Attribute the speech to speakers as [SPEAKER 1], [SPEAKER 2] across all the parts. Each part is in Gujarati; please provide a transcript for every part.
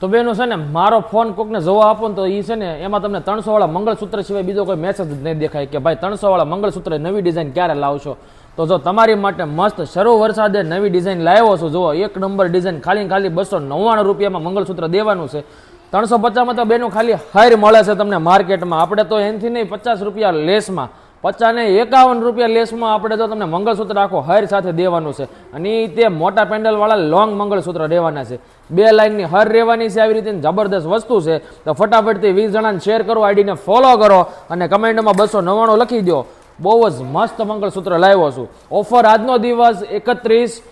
[SPEAKER 1] તો બેનો છે ને મારો ફોન કોકને જવાબ આપો ને તો એ છે ને એમાં તમને 300 વાળા મંગળસૂત્ર સિવાય બીજો કોઈ મેસેજ જ નહીં દેખાય કે ભાઈ 300 વાળા મંગળસૂત્ર નવી ડિઝાઇન ક્યારે લાવશો. તો જો તમારી માટે મસ્ત શરૂ વરસાદે નવી ડિઝાઇન લાવ્યો છું. જુઓ એક નંબર ડિઝાઇન, ખાલી ખાલી 299 રૂપિયામાં મંગળસૂત્ર દેવાનું છે. 350માં તો બેનું ખાલી હાર મળે છે તમને માર્કેટમાં. આપણે તો એનથી નહીં 50 રૂપિયા લેસમાં, 50 ને 51 રૂપિયા લેસમાં આપણે તો તમને મંગળસૂત્ર આખો હાર સાથે દેવાનું છે. અને તે મોટા પેન્ડલવાળા લોંગ મંગળસૂત્ર રહેવાના છે. 2 લાઇનની હાર રહેવાની છે. આવી રીતે જબરદસ્ત વસ્તુ છે. તો ફટાફટથી 20 જણાને શેર કરો, આઈડીને ફોલો કરો અને કમેન્ટમાં 299 લખી દો. બહુ જ મસ્ત મંગળસૂત્ર લાવ્યો છું. ઓફર આજનો દિવસ 31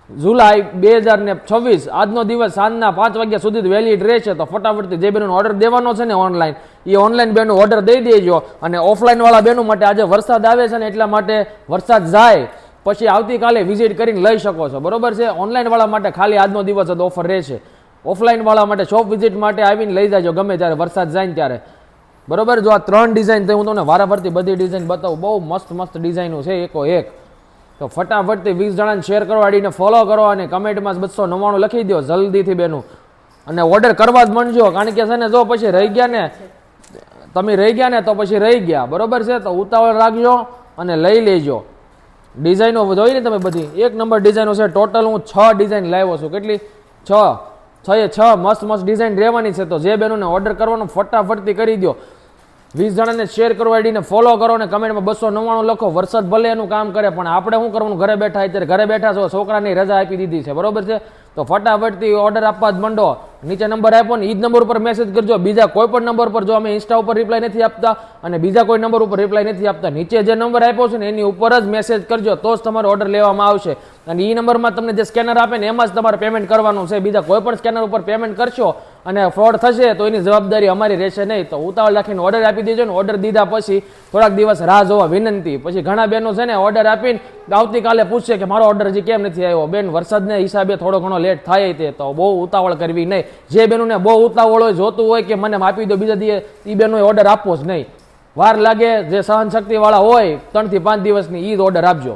[SPEAKER 1] જુલાઈ 2026 આજનો દિવસ સાંજના 5 વાગ્યા સુધી વેલિડ રહેશે. તો ફટાફટથી જે બેનો ઓર્ડર દેવાનો છે ને ઓનલાઈન, એ ઓનલાઈન બેનો ઓર્ડર દઈ દેજો. અને ઓફલાઈન વાળા બેનો માટે આજે વરસાદ આવે છે ને એટલા માટે વરસાદ જાય પછી આવતીકાલે વિઝિટ કરીને લઈ શકો છો. બરોબર છે. ઓનલાઈન વાળા માટે ખાલી આજનો દિવસ જ ઓફર રહેશે. ઓફલાઈન વાળા માટે શોપ વિઝિટ માટે આવીને લઈ જાજો ગમે ત્યારે વરસાદ જાય ને ત્યારે. બરોબર. જો આ 3 ડિઝાઇન હું તમને વારાફરતી બધી ડિઝાઇન બતાવું. બહુ મસ્ત મસ્ત ડિઝાઇનો છે એકો એક. તો ફટાફટથી 20 જણાને શેર કરો, આડીને ફોલો કરો અને કમેન્ટમાં 299 લખી દો જલ્દીથી બેનું. અને ઓર્ડર કરવા જ માંડજો, કારણ કે છે ને જો પછી રહી ગયા ને, તમે રહી ગયા ને તો પછી રહી ગયા. બરોબર છે. તો ઉતાવળ રાખજો અને લઈ લેજો. ડિઝાઇનો જોઈ ને તમે બધી એક નંબર ડિઝાઇનો છે. ટોટલ હું 6 ડિઝાઇન લાવ્યો છું. કેટલી? 6 મસ્ત મસ્ત ડિઝાઇન રહેવાની છે. તો જે બેનોને ઓર્ડર કરવાનો ફટાફટથી કરી દો. 20 જણાને શેર કરો, આઈડીને ફોલો કરો અને કમેન્ટમાં 299 લખો. વરસાદ ભલે એનું કામ કરે પણ આપણે શું કરવાનું? ઘરે બેઠા, અત્યારે ઘરે બેઠા છો, છોકરાની રજા આપી દીધી છે. બરોબર છે. તો ફટાફટથી ઓર્ડર આપવા જ માંડો. નીચે નંબર આપ્યો ને એ જ નંબર ઉપર મેસેજ કરજો. બીજા કોઈ પણ નંબર પર જો અમે ઇન્સ્ટા ઉપર રિપ્લાય નથી આપતા અને બીજા કોઈ નંબર ઉપર રિપ્લાય નથી આપતા, નીચે જે નંબર આપ્યો છે ને એની ઉપર જ મેસેજ કરજો, તો જ તમારો ઓર્ડર લેવામાં આવશે. અને એ નંબરમાં તમને જે સ્કેનર આપે ને એમાં જ તમારે પેમેન્ટ કરવાનું છે. બીજા કોઈ પણ સ્કેનર ઉપર પેમેન્ટ કરશો અને ફ્રોડ થશે તો એની જવાબદારી અમારી રહેશે નહીં. તો ઉતાવળ રાખીને ઓર્ડર આપી દેજો ને ઓર્ડર દીધા પછી થોડાક દિવસ રાહ જોવા વિનંતી. પછી ઘણા બહેનો છે ને ઓર્ડર આપીને આવતીકાલે પૂછશે કે મારો ઓર્ડર હજી કેમ નથી આવ્યો. બેન વરસાદના હિસાબે થોડો ઘણો લેટ થાય તે, તો બહુ ઉતાવળ કરવી નહીં. જે બેનોને બહુ ઉતાવળ હોય, જોતું હોય કે મને આપી દો બીજા દિવસ, એ બેનોએ ઓર્ડર આપવો જ નહીં. વાર લાગે, જે સહન શક્તિ વાળા હોય 3 થી 5 દિવસની, એ જ ઓર્ડર આપજો.